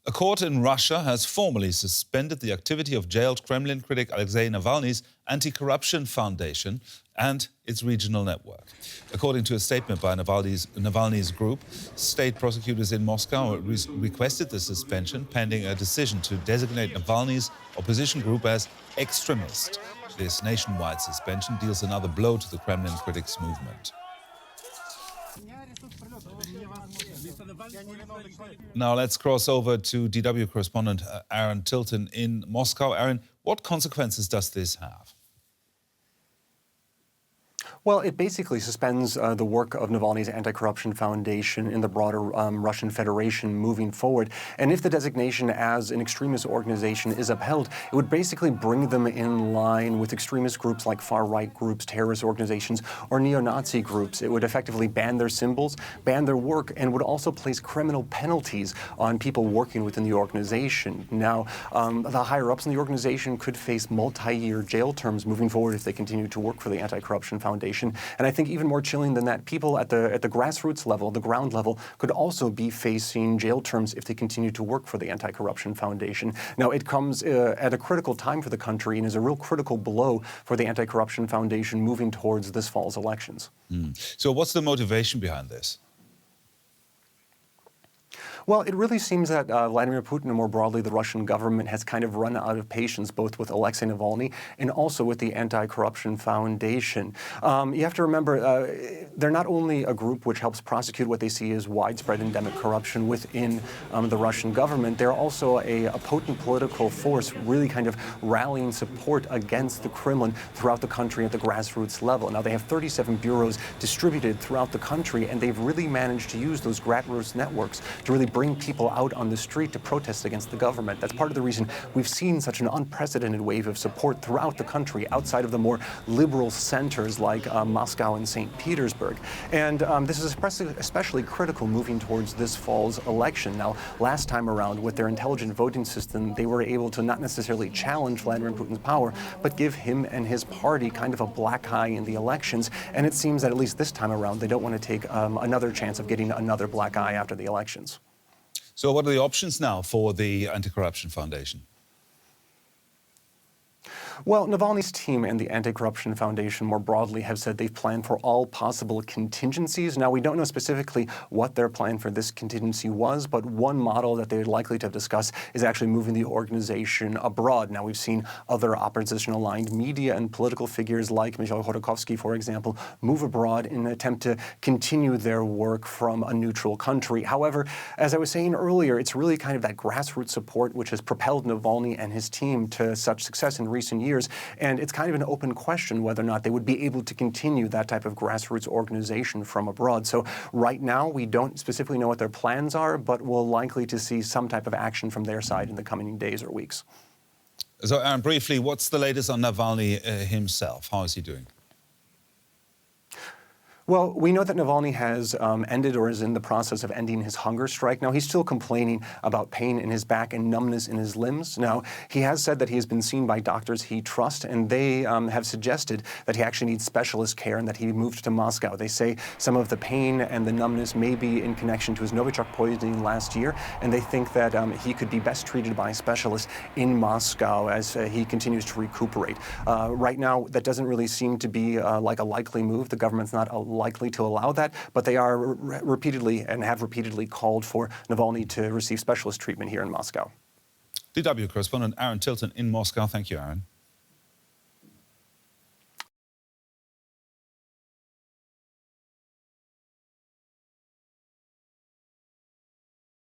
A court in Russia has formally suspended the activity of jailed Kremlin critic Alexei Navalny's anti-corruption foundation and its regional network. According to a statement by Navalny's group, state prosecutors in Moscow requested the suspension pending a decision to designate Navalny's opposition group as extremist. This nationwide suspension deals another blow to the Kremlin critics movement. Now let's cross over to DW correspondent Aaron Tilton in Moscow. Aaron, what consequences does this have? Well, it basically suspends the work of Navalny's anti-corruption foundation in the broader Russian Federation moving forward. And if the designation as an extremist organization is upheld, it would basically bring them in line with extremist groups like far-right groups, terrorist organizations, or neo-Nazi groups. It would effectively ban their symbols, ban their work, and would also place criminal penalties on people working within the organization. Now, the higher-ups in the organization could face multi-year jail terms moving forward if they continue to work for the anti-corruption foundation. And I think even more chilling than that, people at the grassroots level, the ground level, could also be facing jail terms if they continue to work for the Anti-Corruption Foundation. Now, it comes at a critical time for the country and is a real critical blow for the Anti-Corruption Foundation moving towards this fall's elections. So what's the motivation behind this? Well, it really seems that Vladimir Putin and more broadly the Russian government has kind of run out of patience both with Alexei Navalny and also with the Anti-Corruption Foundation. You have to remember, they're not only a group which helps prosecute what they see as widespread endemic corruption within the Russian government, they're also a potent political force really kind of rallying support against the Kremlin throughout the country at the grassroots level. Now, they have 37 bureaus distributed throughout the country, and they've really managed to use those grassroots networks to really bring people out on the street to protest against the government. That's part of the reason we've seen such an unprecedented wave of support throughout the country outside of the more liberal centers like Moscow and St. Petersburg. And this is especially critical moving towards this fall's election. Now, last time around with their intelligent voting system, they were able to not necessarily challenge Vladimir Putin's power, but give him and his party kind of a black eye in the elections. And it seems that at least this time around, they don't want to take another chance of getting another black eye after the elections. So what are the options now for the Anti-Corruption Foundation? Well, Navalny's team and the Anti-Corruption Foundation more broadly have said they've planned for all possible contingencies. Now, we don't know specifically what their plan for this contingency was, but one model that they're likely to have discussed is actually moving the organization abroad. Now, we've seen other opposition-aligned media and political figures like Mikhail Khodorkovsky, for example, move abroad in an attempt to continue their work from a neutral country. However, as I was saying earlier, it's really kind of that grassroots support which has propelled Navalny and his team to such success in recent years. And it's kind of an open question whether or not they would be able to continue that type of grassroots organization from abroad. So right now, we don't specifically know what their plans are, but we're likely to see some type of action from their side in the coming days or weeks. So, Aaron, briefly, what's the latest on Navalny himself? How is he doing? Well, we know that Navalny has ended or is in the process of ending his hunger strike. Now, he's still complaining about pain in his back and numbness in his limbs. Now, he has said that he has been seen by doctors he trusts, and they have suggested that he actually needs specialist care and that he moved to Moscow. They say some of the pain and the numbness may be in connection to his Novichok poisoning last year, and they think that he could be best treated by a specialist in Moscow as he continues to recuperate. Right now, that doesn't really seem to be like a likely move. The government's not likely to allow that, but they are repeatedly and have repeatedly called for Navalny to receive specialist treatment here in Moscow. DW correspondent Aaron Tilton in Moscow. Thank you, Aaron.